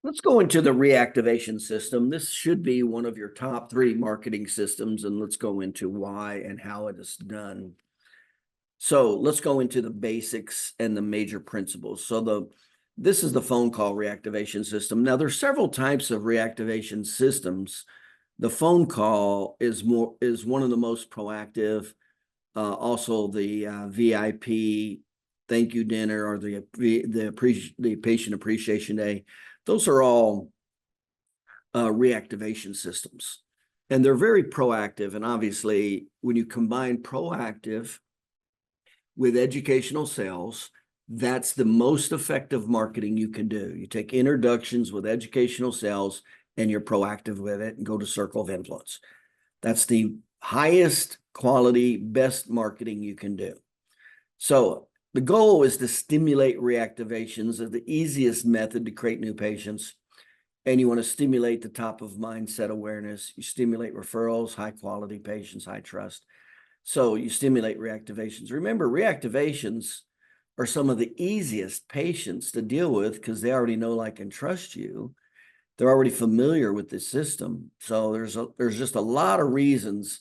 Let's go into the reactivation system. This should be one of your top three marketing systems, and let's go into why and how it is done. So let's go into the basics and the major principles. This is the phone call reactivation system. Now, there's several types of reactivation systems. The phone call is one of the most proactive. Also, the VIP thank you dinner or the patient appreciation day. Those are all reactivation systems, and they're very proactive. And obviously, when you combine proactive with educational sales, that's the most effective marketing you can do. You take introductions with educational sales and you're proactive with it and go to circle of influence. That's the highest quality, best marketing you can do. So the goal is to stimulate reactivations as the easiest method to create new patients. And you want to stimulate the top of mindset awareness. You stimulate referrals, high quality patients, high trust. So you stimulate reactivations. Remember, reactivations are some of the easiest patients to deal with because they already know, like, and trust you. They're already familiar with the system. So there's just a lot of reasons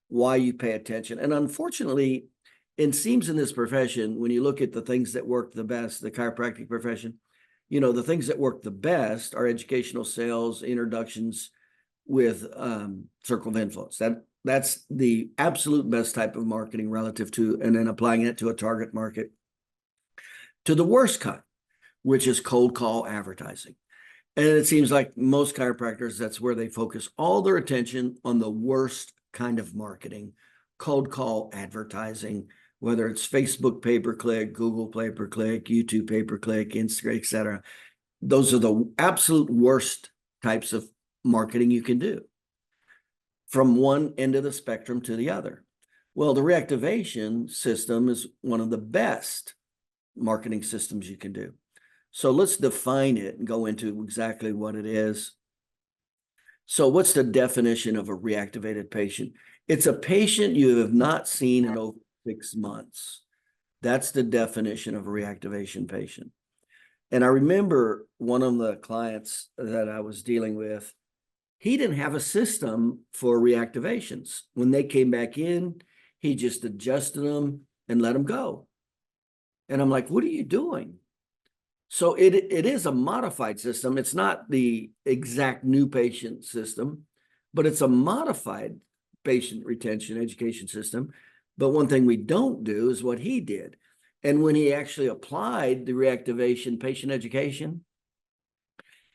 why you pay attention. And unfortunately, it seems in this profession, when you look at the things that work the best, the chiropractic profession, the things that work the best are educational sales, introductions with circle of influence. That's the absolute best type of marketing relative to, and then applying it to a target market, to the worst kind, which is cold call advertising. And it seems like most chiropractors, that's where they focus all their attention, on the worst kind of marketing, cold call advertising, whether it's Facebook pay-per-click, Google pay-per-click, YouTube pay-per-click, Instagram, etc. Those are the absolute worst types of marketing you can do, from one end of the spectrum to the other. Well, the reactivation system is one of the best marketing systems you can do. So let's define it and go into exactly what it is. So what's the definition of a reactivated patient? It's a patient you have not seen in over 6 months. That's the definition of a reactivation patient. And I remember one of the clients that I was dealing with, he didn't have a system for reactivations. When they came back in, he just adjusted them and let them go. And I'm like, what are you doing? So it is a modified system. It's not the exact new patient system, but it's a modified patient retention education system. But one thing we don't do is what he did. And when he actually applied the reactivation patient education,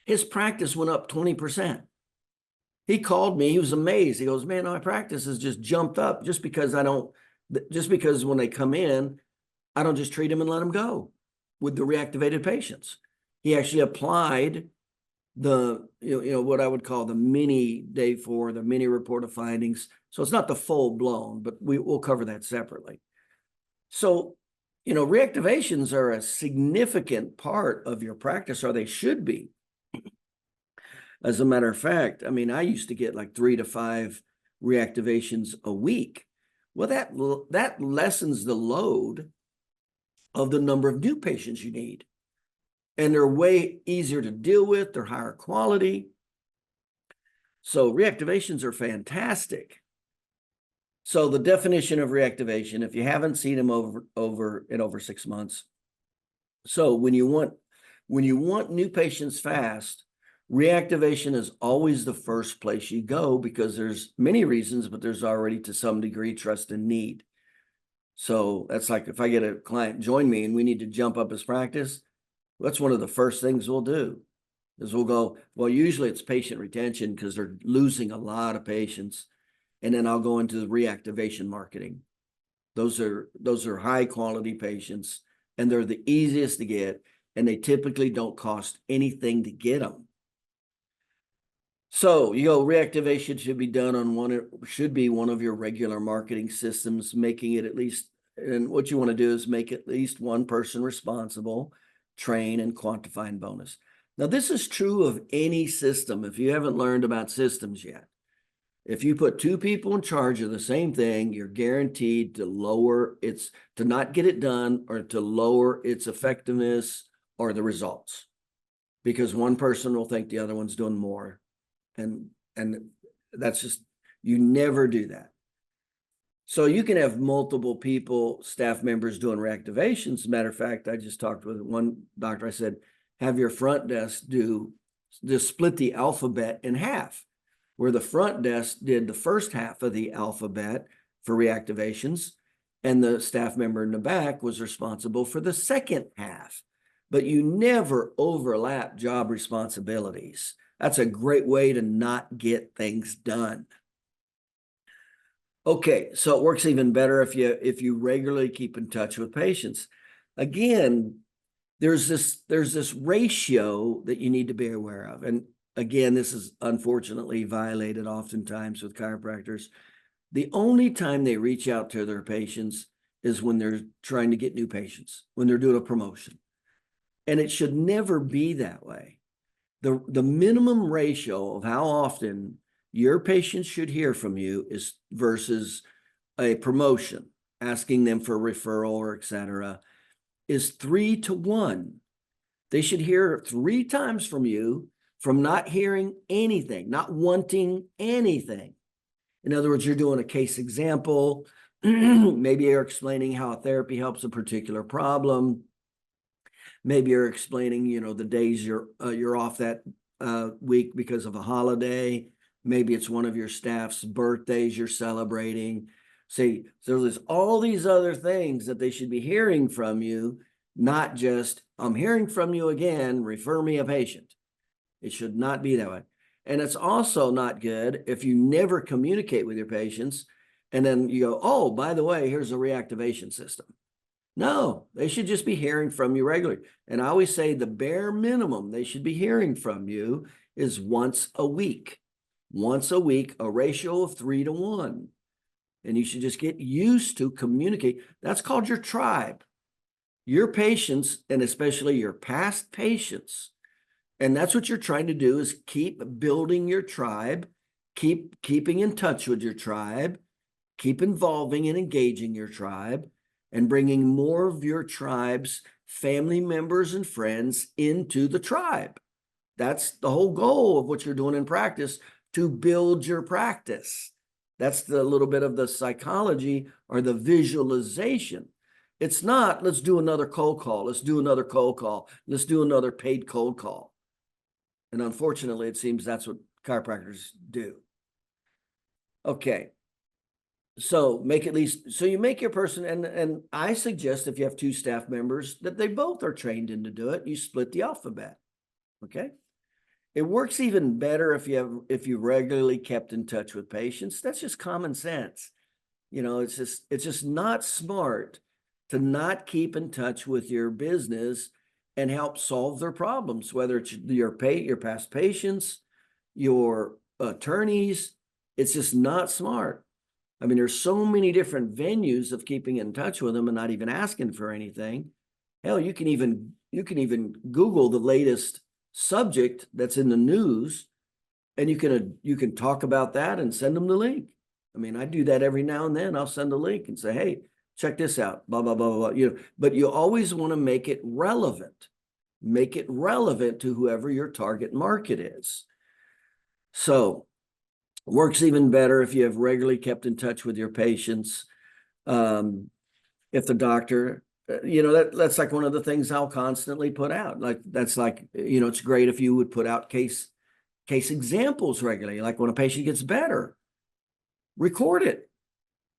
his practice went up 20%. He called me, he was amazed. He goes, man, my practice has just jumped up just because when they come in, I don't just treat them and let them go with the reactivated patients. He actually applied the, what I would call the mini day 4, the mini report of findings. So it's not the full blown, but we'll cover that separately. So, reactivations are a significant part of your practice, or they should be. As a matter of fact, I mean, I used to get like 3 to 5 reactivations a week. Well, that lessens the load of the number of new patients you need. And they're way easier to deal with. They're higher quality. So reactivations are fantastic. So the definition of reactivation, if you haven't seen them over 6 months. So when you want new patients fast, reactivation is always the first place you go, because there's many reasons, but there's already to some degree trust and need. So that's like, if I get a client join me and we need to jump up his practice, that's one of the first things we'll do, is we'll go, well, usually it's patient retention because they're losing a lot of patients. And then I'll go into the reactivation marketing. Those are high quality patients, and they're the easiest to get, and they typically don't cost anything to get them. So, reactivation should be done on should be one of your regular marketing systems, making it at least, and what you want to do is make at least one person responsible, train, and quantify and bonus. Now, this is true of any system. If you haven't learned about systems yet, if you put 2 people in charge of the same thing, you're guaranteed to not get it done, or to lower its effectiveness or the results. because one person will think the other one's doing more. And that's just, you never do that. So you can have multiple people, staff members doing reactivations. As a matter of fact, I just talked with one doctor. I said, have your front desk just split the alphabet in half, where the front desk did the first half of the alphabet for reactivations, and the staff member in the back was responsible for the second half. But you never overlap job responsibilities. That's a great way to not get things done. Okay, so it works even better if you regularly keep in touch with patients. Again, there's this ratio that you need to be aware of. And again, this is unfortunately violated oftentimes with chiropractors. The only time they reach out to their patients is when they're trying to get new patients, when they're doing a promotion. And it should never be that way. The minimum ratio of how often your patients should hear from you is versus a promotion, asking them for a referral or et cetera, is 3 to 1. They should hear 3 times from you from not hearing anything, not wanting anything. In other words, you're doing a case example. Maybe you're explaining how therapy helps a particular problem. Maybe you're explaining, the days you're off that week because of a holiday. Maybe it's one of your staff's birthdays you're celebrating. See, so there's all these other things that they should be hearing from you, not just, I'm hearing from you again, refer me a patient. It should not be that way. And it's also not good if you never communicate with your patients and then you go, oh, by the way, here's a reactivation system. No, they should just be hearing from you regularly. And I always say the bare minimum they should be hearing from you is once a week. Once a week, a ratio of 3 to 1. And you should just get used to communicate. That's called your tribe. Your patients, and especially your past patients. And that's what you're trying to do, is keep building your tribe, keeping in touch with your tribe, keep involving and engaging your tribe, and bringing more of your tribe's family members and friends into the tribe. That's the whole goal of what you're doing in practice, to build your practice. That's the little bit of the psychology or the visualization. It's not, let's do another cold call. Let's do another cold call. Let's do another paid cold call. And unfortunately, it seems that's what chiropractors do. Okay. So you make your person, and I suggest if you have 2 staff members that they both are trained in to do it, you split the alphabet. Okay. It works even better if you regularly kept in touch with patients. That's just common sense. It's just not smart to not keep in touch with your business and help solve their problems, whether it's your past patients, your attorneys. It's just not smart. I mean, there's so many different venues of keeping in touch with them and not even asking for anything. Hell, you can even Google the latest subject that's in the news, and you can talk about that and send them the link. I mean, I do that every now and then. I'll send a link and say, hey, check this out, blah, blah, blah, blah. But you always want to make it relevant. Make it relevant to whoever your target market is. So works even better if you have regularly kept in touch with your patients. If the doctor, that's like one of the things I'll constantly put out. It's great if you would put out case examples regularly. Like when a patient gets better, record it.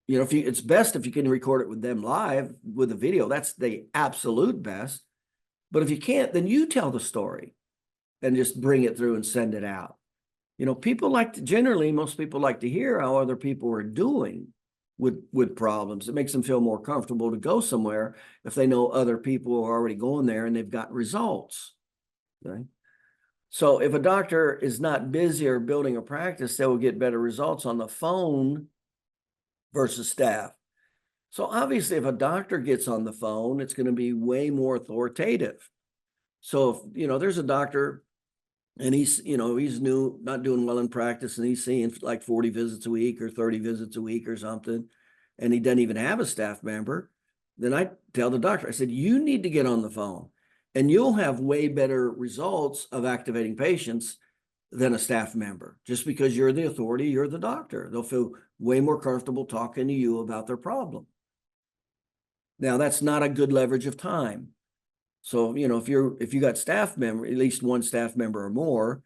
It's best if you can record it with them live with a video. That's the absolute best. But if you can't, then you tell the story and just bring it through and send it out. Generally, most people like to hear how other people are doing with problems. It makes them feel more comfortable to go somewhere if they know other people are already going there and they've got results. Okay? So if a doctor is not busy or building a practice, they will get better results on the phone versus staff. So obviously, if a doctor gets on the phone, it's going to be way more authoritative. So if, there's a doctor and he's new, not doing well in practice, and he's seeing like 40 visits a week or 30 visits a week or something, and he doesn't even have a staff member, then I tell the doctor, I said, you need to get on the phone And you'll have way better results of activating patients than a staff member. Just because you're the authority, you're the doctor. They'll feel way more comfortable talking to you about their problem. Now, that's not a good leverage of time. So, if you got staff member, at least one staff member or more,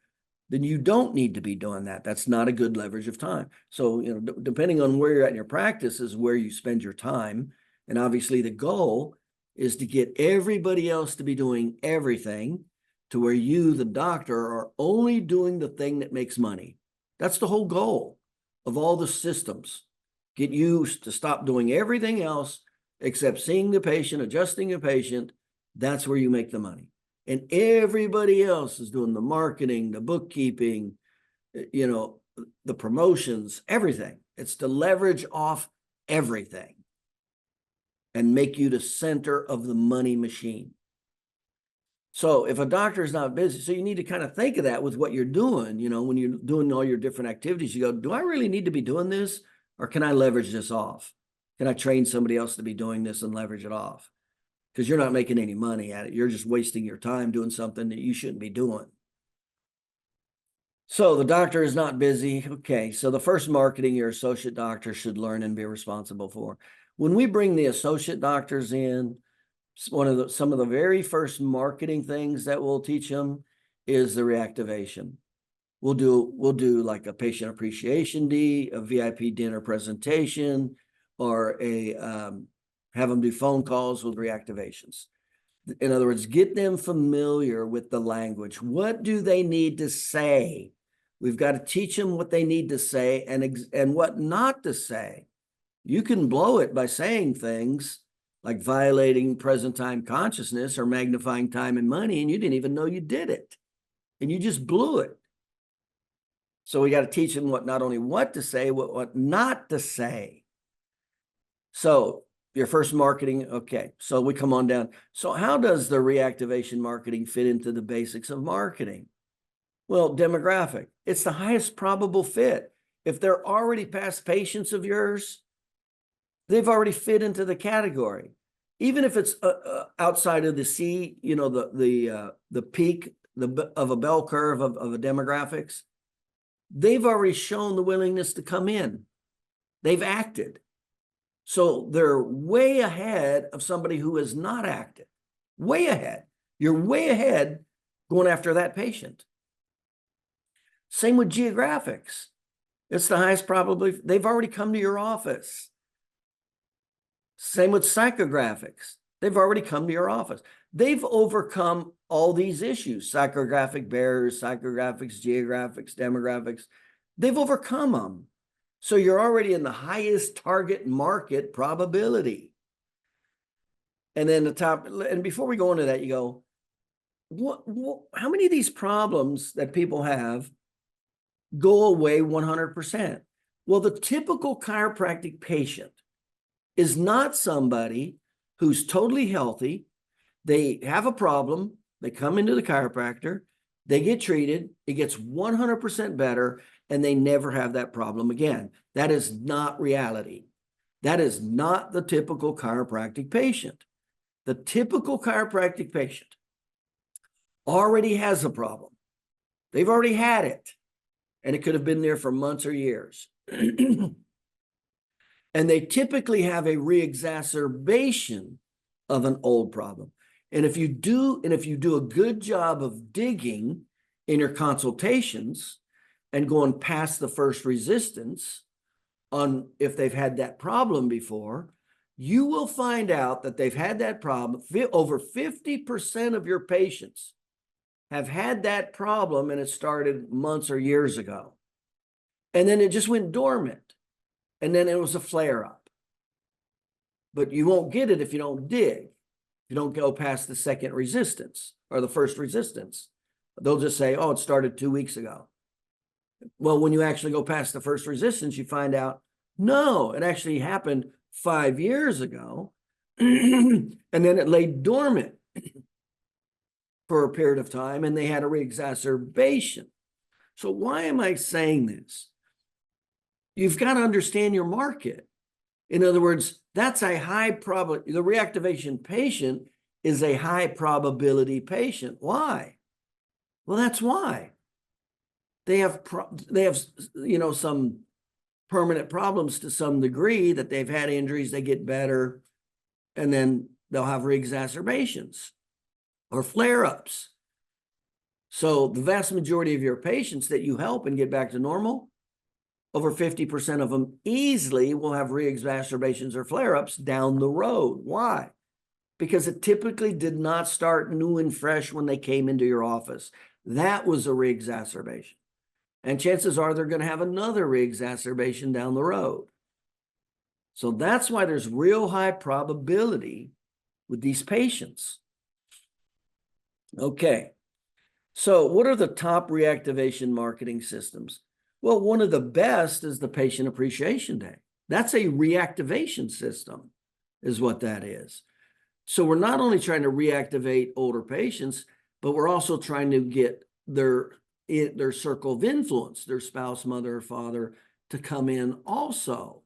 then you don't need to be doing that. That's not a good leverage of time. So, depending on where you're at in your practice is where you spend your time. And obviously the goal is to get everybody else to be doing everything to where you, the doctor, are only doing the thing that makes money. That's the whole goal of all the systems. Get you to stop doing everything else except seeing the patient, adjusting the patient. That's where you make the money. And everybody else is doing the marketing, the bookkeeping, the promotions, everything. It's to leverage off everything and make you the center of the money machine. So if a doctor is not busy, so you need to kind of think of that with what you're doing, when you're doing all your different activities, you go, do I really need to be doing this? Or can I leverage this off? Can I train somebody else to be doing this and leverage it off? Because you're not making any money at it. You're just wasting your time doing something that you shouldn't be doing. So the doctor is not busy. Okay, so the first marketing your associate doctor should learn and be responsible for. When we bring the associate doctors in, some of the very first marketing things that we'll teach them is the reactivation. We'll do like a patient appreciation day, a VIP dinner presentation, or have them do phone calls with reactivations. In other words, get them familiar with the language. What do they need to say? We've got to teach them what they need to say and what not to say. You can blow it by saying things like violating present time consciousness or magnifying time and money, and you didn't even know you did it. And you just blew it. So we got to teach them not only what to say, what not to say. So your first marketing, okay, so we come on down. So how does the reactivation marketing fit into the basics of marketing? Well, demographic, it's the highest probable fit. If they're already past patients of yours, they've already fit into the category. Even if it's outside of the C, the peak of a bell curve of a demographics, they've already shown the willingness to come in. They've acted. So they're way ahead of somebody who has not acted. Way ahead. You're way ahead going after that patient. Same with geographics. It's the highest probability. They've already come to your office. Same with psychographics. They've already come to your office. They've overcome all these issues, psychographic barriers, psychographics, geographics, demographics. They've overcome them. So you're already in the highest target market probability. And then the top, and before we go into that, you go, how many of these problems that people have go away 100%? Well, the typical chiropractic patient is not somebody who's totally healthy. They have a problem. They come into the chiropractor. They get treated. It gets 100% better, and they never have that problem again. That is not reality. That is not the typical chiropractic patient. The typical chiropractic patient already has a problem. They've already had it, and it could have been there for months or years. And they typically have a re-exacerbation of an old problem. And if you do a good job of digging in your consultations and going past the first resistance on if they've had that problem before, you will find out that they've had that problem. Over 50% of your patients have had that problem, and it started months or years ago. And then it just went dormant. And then it was a flare-up. But you won't get it if you don't dig. You don't go past the second resistance or the first resistance. They'll just say, oh, it started 2 weeks ago. Well, when you actually go past the first resistance, you find out, no, it actually happened 5 years ago. And then it lay dormant for a period of time, and they had a re-exacerbation. So why am I saying this? You've got to understand your market. In other words, that's a high probability. The reactivation patient is a high probability patient. Why? Well, that's why. They have some permanent problems to some degree, that they've had injuries, they get better, and then they'll have reexacerbations or flare-ups. So the vast majority of your patients that you help and get back to normal, over 50% of them easily will have reexacerbations or flare-ups down the road. Why? Because it typically did not start new and fresh when they came into your office. That was a reexacerbation. And chances are they're going to have another reexacerbation down the road. So that's why there's real high probability with these patients. Okay. So what are the top reactivation marketing systems? Well, one of the best is the Patient Appreciation Day. That's a reactivation system, is what that is. So we're not only trying to reactivate older patients, but we're also trying to get their circle of influence, their spouse, mother, or father, to come in also.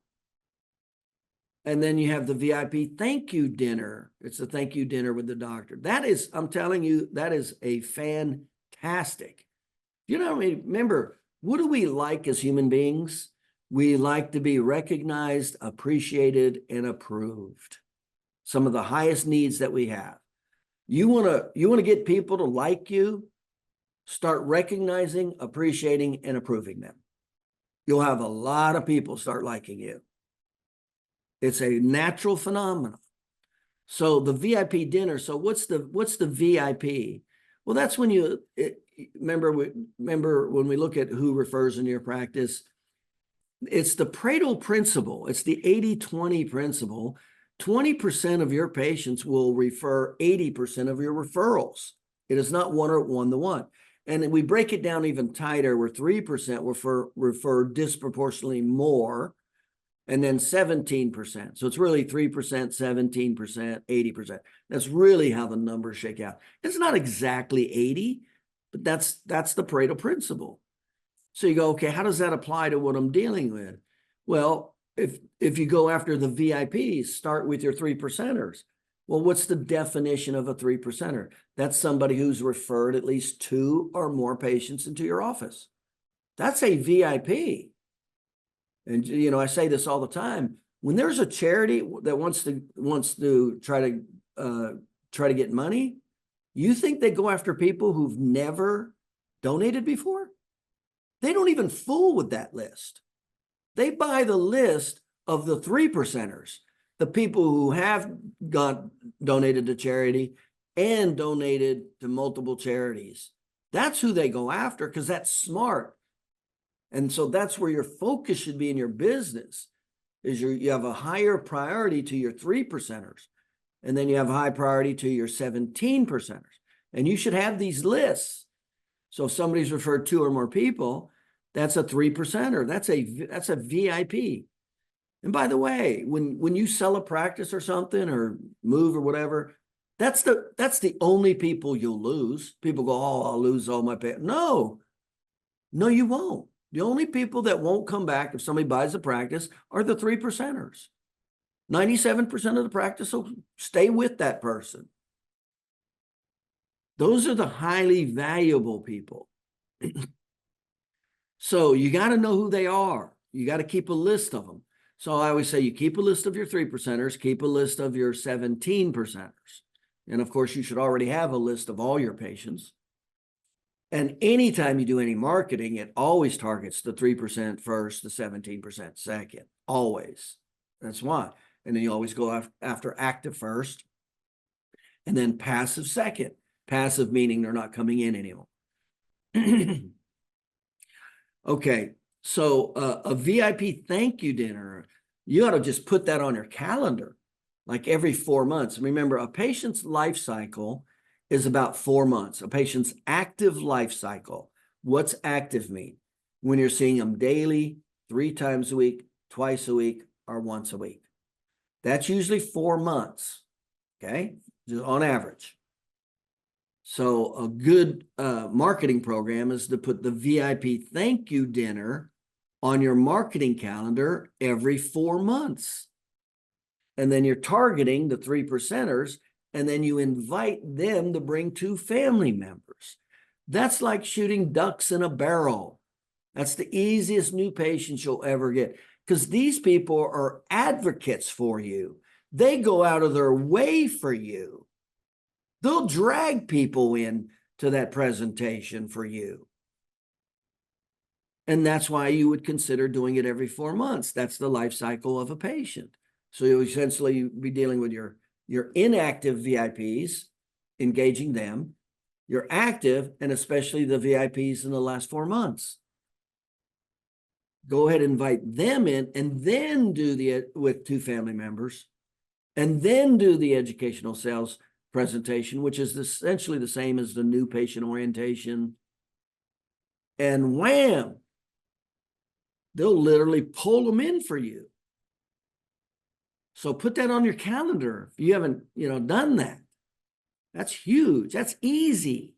And then you have the VIP thank you dinner. It's a thank you dinner with the doctor. That is, I'm telling you, that is a fantastic. You know, remember, what do we like as human beings? We like to be recognized, appreciated, and approved. Some of the highest needs that we have. You want to get people to like you, start recognizing, appreciating, and approving them. You'll have a lot of people start liking you. It's a natural phenomenon. So the VIP dinner. So what's the VIP? Well, that's when remember when we look at who refers in your practice, it's the Pareto principle. It's the 80-20 principle. 20% of your patients will refer 80% of your referrals. It is not one-to-one. And we break it down even tighter, where 3% refer disproportionately more, and then 17%. So it's really 3%, 17%, 80%. That's really how the numbers shake out. It's not exactly 80, but that's the Pareto principle. So you go, okay, how does that apply to what I'm dealing with? Well, if you go after the VIPs, start with your 3%ers. Well, what's the definition of a 3%er? That's somebody who's referred at least 2 or more patients into your office. That's a VIP. And, you know, I say this all the time. When there's a charity that wants to try to get money, you think they go after people who've never donated before? They don't even fool with that list. They buy the list of the 3%ers, the people who have donated to charity and donated to multiple charities. That's who they go after, because that's smart. And so that's where your focus should be in your business, is you have a higher priority to your 3%ers, and then you have a high priority to your 17%ers. And you should have these lists. So if somebody's referred 2 or more people, that's a 3%er. That's a VIP. And by the way, when you sell a practice or something, or move or whatever, that's the only people you'll lose. People go, oh, I'll lose all my pay. No, you won't. The only people that won't come back if somebody buys a practice are the 3%ers. 97% of the practice will stay with that person. Those are the highly valuable people. So you got to know who they are. You got to keep a list of them. So I always say you keep a list of your 3%ers, keep a list of your 17%ers. And of course, you should already have a list of all your patients. And anytime you do any marketing, it always targets the 3% first, the 17% second, always. That's why. And then you always go after active first, and then passive second. Passive meaning they're not coming in anymore. Okay, so a VIP thank you dinner, you ought to just put that on your calendar, like every 4 months. Remember, a patient's life cycle is about 4 months. A patient's active life cycle. What's active mean? When you're seeing them daily, 3 times a week, twice a week, or once a week. That's usually 4 months, okay, just on average. So a good marketing program is to put the VIP thank you dinner on your marketing calendar every 4 months. And then you're targeting the 3%ers and then you invite them to bring 2 family members. That's like shooting ducks in a barrel. That's the easiest new patients you'll ever get, because these people are advocates for you. They go out of their way for you. They'll drag people in to that presentation for you. And that's why you would consider doing it every 4 months. That's the life cycle of a patient. So you'll essentially be dealing with your inactive VIPs, engaging them, your active, and especially the VIPs in the last 4 months. Go ahead and invite them in, and then do with 2 family members, and then do the educational sales presentation, which is essentially the same as the new patient orientation. And wham, they'll literally pull them in for you. So put that on your calendar if you haven't, done that. That's huge. That's easy.